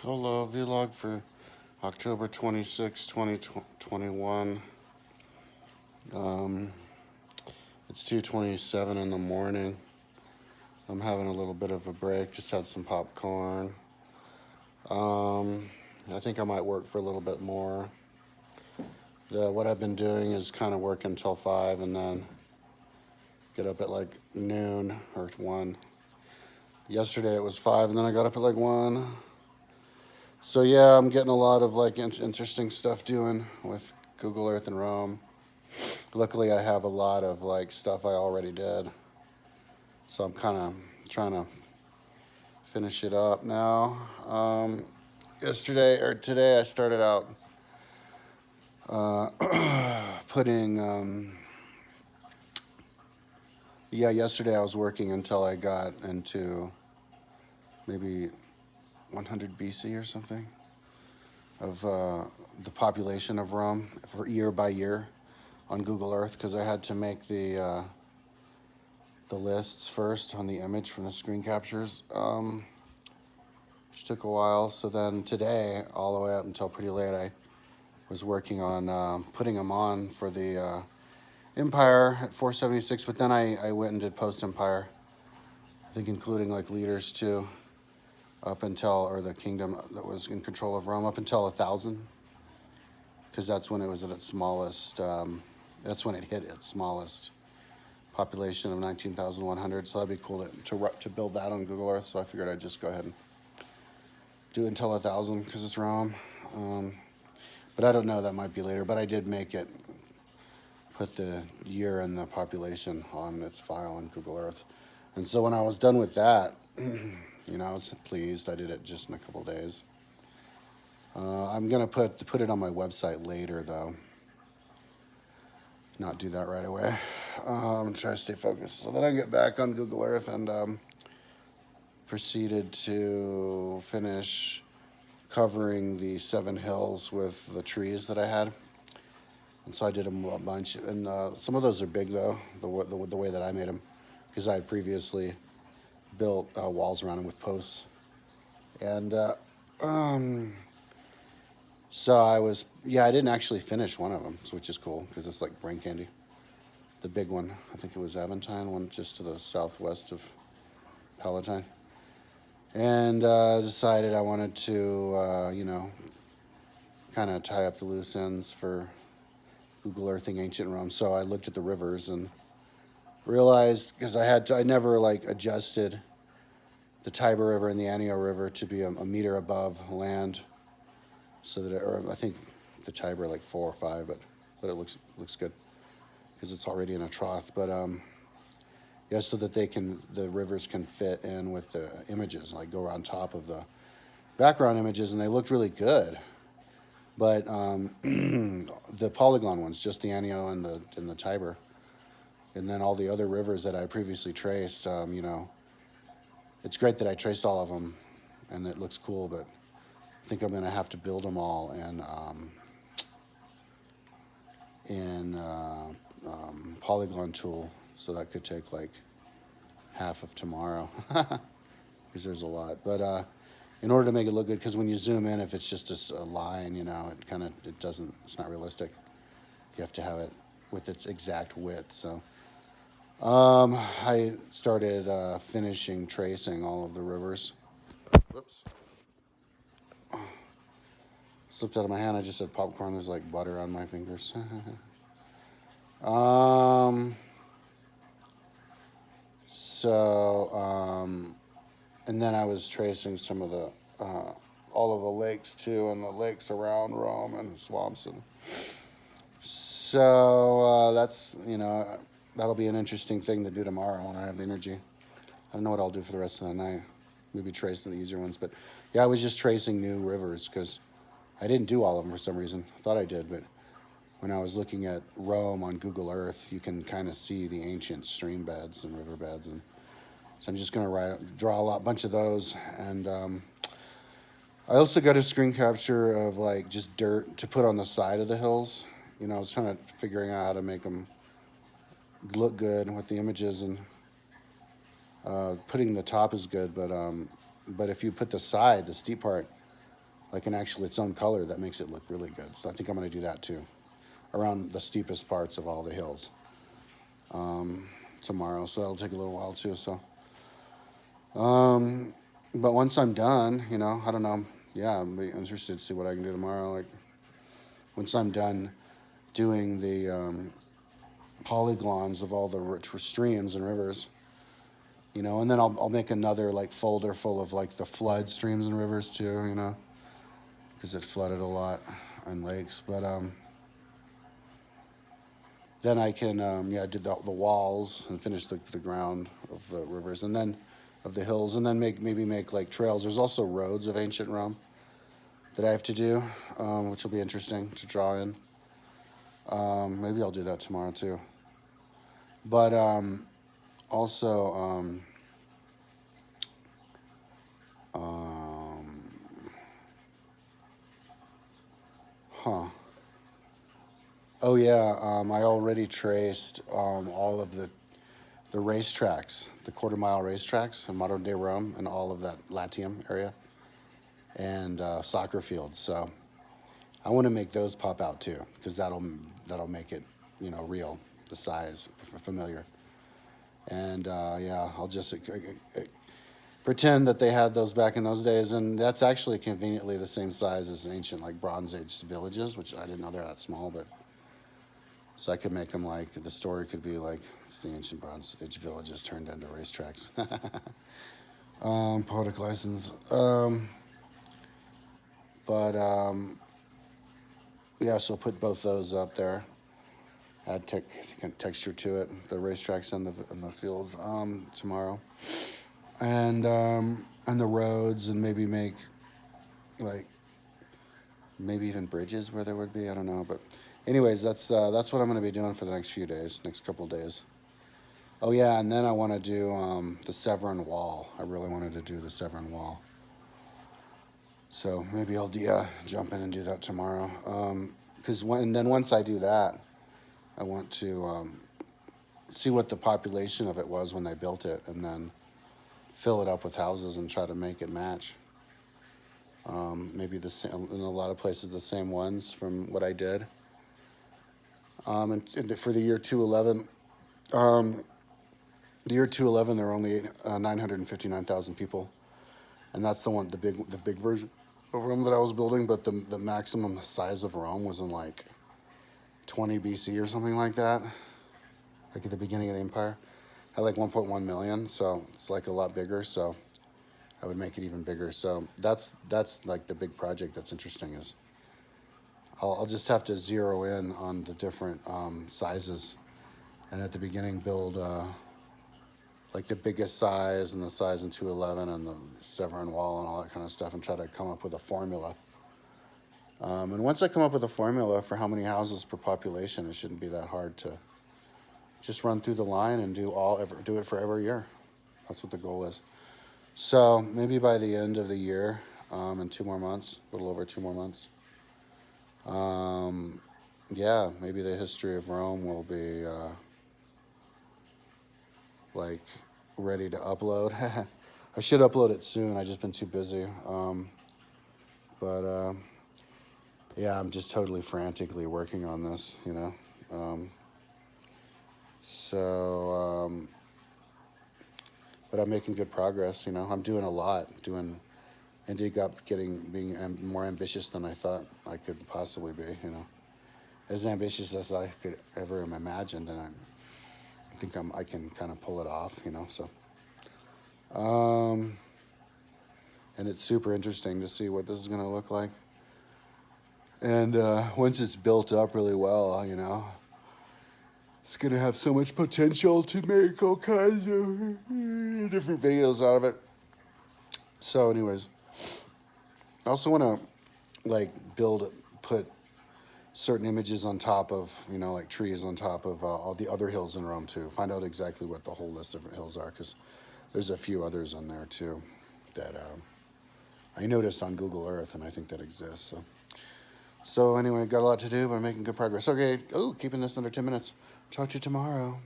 Solo vlog for October 26, 2021. Um, it's 2:27 in the morning. I'm having a little bit of a break. Just had some popcorn. Um, I think I might work for a little bit more. What I've been doing is kind of work until 5 and then get up at like noon or 1. Yesterday it was 5 and then I got up at like 1. So yeah, I'm getting a lot of like interesting stuff doing with Google Earth and Roam. Luckily, I have a lot of like stuff I already did, so I'm kind of trying to finish it up now. Yesterday or today, I started out putting. Yesterday I was working until I got into maybe 100 BC or something of the population of Rome for year by year on Google Earth because I had to make the lists first on the image from the screen captures, which took a while. So then today, all the way up until pretty late, I was working on putting them on for the Empire at 476. But then I went and did post Empire, I think including like leaders too, up until, or the kingdom that was in control of Rome, up until 1,000, because that's when it was at its smallest. That's when it hit its smallest population of 19,100. So that'd be cool to build that on Google Earth. So I figured I'd just go ahead and do it until 1,000 because it's Rome. But I don't know, that might be later. But I did make it, put the year and the population on its file on Google Earth. And so when I was done with that, I was pleased. I did it just in a couple days. I'm gonna put it on my website later though. Not do that right away. Try to stay focused. So then I get back on Google Earth and proceeded to finish covering the 7 hills with the trees that I had. And so I did them a bunch. And some of those are big though, the way that I made them, because I had previously built walls around them with posts. And so I didn't actually finish one of them, which is cool because it's like brain candy. The big one, I think it was Aventine, one just to the southwest of Palatine. And decided I wanted to, kind of tie up the loose ends for Google Earthing ancient Rome. So I looked at the rivers and realized, because I never like adjusted the Tiber River and the Anio River to be a meter above land, so that or I think the Tiber like 4 or 5, but it looks good because it's already in a trough. But so that the rivers can fit in with the images, like go on top of the background images, and they looked really good. But the polygon ones, just the Anio and the Tiber, and then all the other rivers that I previously traced, it's great that I traced all of them, and it looks cool. But I think I'm gonna have to build them all in Polygon tool, so that could take like half of tomorrow because there's a lot. But in order to make it look good, because when you zoom in, if it's just a line, it's not realistic. You have to have it with its exact width. So I started finishing tracing all of the rivers. Whoops. Slipped out of my hand. I just said popcorn. There's like butter on my fingers. And then I was tracing some of the all of the lakes too, and the lakes around Rome and swamps, and so that'll be an interesting thing to do tomorrow when I have the energy. I don't know what I'll do for the rest of the night. Maybe tracing the easier ones, but yeah, I was just tracing new rivers because I didn't do all of them for some reason. I thought I did, but when I was looking at Rome on Google Earth, you can kind of see the ancient stream beds and river beds, and so I'm just gonna draw a bunch of those. And I also got a screen capture of like just dirt to put on the side of the hills. I was trying to figuring out how to make them look good with the images, and putting the top is good, but if you put the steep part like an actual its own color that makes it look really good. So I think I'm going to do that too, around the steepest parts of all the hills tomorrow. So that'll take a little while too. So, but once I'm done, I don't know. Yeah, I'm be interested to see what I can do tomorrow. Like once I'm done doing the polygons of all the rich streams and rivers, and then I'll make another like folder full of like the flood streams and rivers too, because it flooded a lot on lakes. But then I can do the walls and finish the ground of the rivers, and then of the hills, and then maybe make like trails. There's also roads of ancient Rome that I have to do, which will be interesting to draw in. Maybe I'll do that tomorrow too. But also, huh. Oh yeah, I already traced all of the racetracks, the quarter-mile racetracks in modern day Rome, and all of that Latium area, and soccer fields. So I want to make those pop out too, because that'll make it, real, the size, familiar. And yeah, I'll just pretend that they had those back in those days, and that's actually conveniently the same size as ancient like Bronze Age villages, which I didn't know they're that small, but so I could make them like the story could be like it's the ancient Bronze Age villages turned into racetracks. Poetic license, but yeah, so put both those up there. Add texture to it, the racetracks and the fields tomorrow, and the roads, and maybe make like maybe even bridges where there would be. I don't know, but anyways, that's what I'm going to be doing for the next few days, next couple of days. Oh yeah, and then I want to do the Severan Wall. I really wanted to do the Severan Wall, so maybe I'll jump in and do that tomorrow. Because then once I do that, I want to see what the population of it was when they built it, and then fill it up with houses and try to make it match. Maybe the same in a lot of places, the same ones from what I did. And for the year 211, the year 211, there were only 959,000 people, and that's the big version of Rome that I was building. But the maximum size of Rome was in like 20 BC or something like that, like at the beginning of the empire. Had like 1.1 million, so it's like a lot bigger. So I would make it even bigger. So that's like the big project that's interesting is I'll just have to zero in on the different sizes, and at the beginning build like the biggest size and the size in 211 and the Severan Wall and all that kind of stuff, and try to come up with a formula. And once I come up with a formula for how many houses per population, it shouldn't be that hard to just run through the line and do it for every year. That's what the goal is. So maybe by the end of the year, in 2 more months, a little over 2 more months, yeah, maybe the history of Rome will be like ready to upload. I should upload it soon. I've just been too busy. But yeah, I'm just totally frantically working on this, So, but I'm making good progress. I'm doing a lot. Ended up being more ambitious than I thought I could possibly be. As ambitious as I could ever have imagined, and I think I can kind of pull it off. So, and it's super interesting to see what this is gonna look like. And once it's built up really well, it's going to have so much potential to make all kinds of different videos out of it. So anyways, I also want to like put certain images on top of, like trees on top of all the other hills in Rome too. Find out exactly what the whole list of hills are, because there's a few others on there too that I noticed on Google Earth, and I think that exists. So anyway, got a lot to do, but I'm making good progress. Okay, keeping this under 10 minutes. Talk to you tomorrow.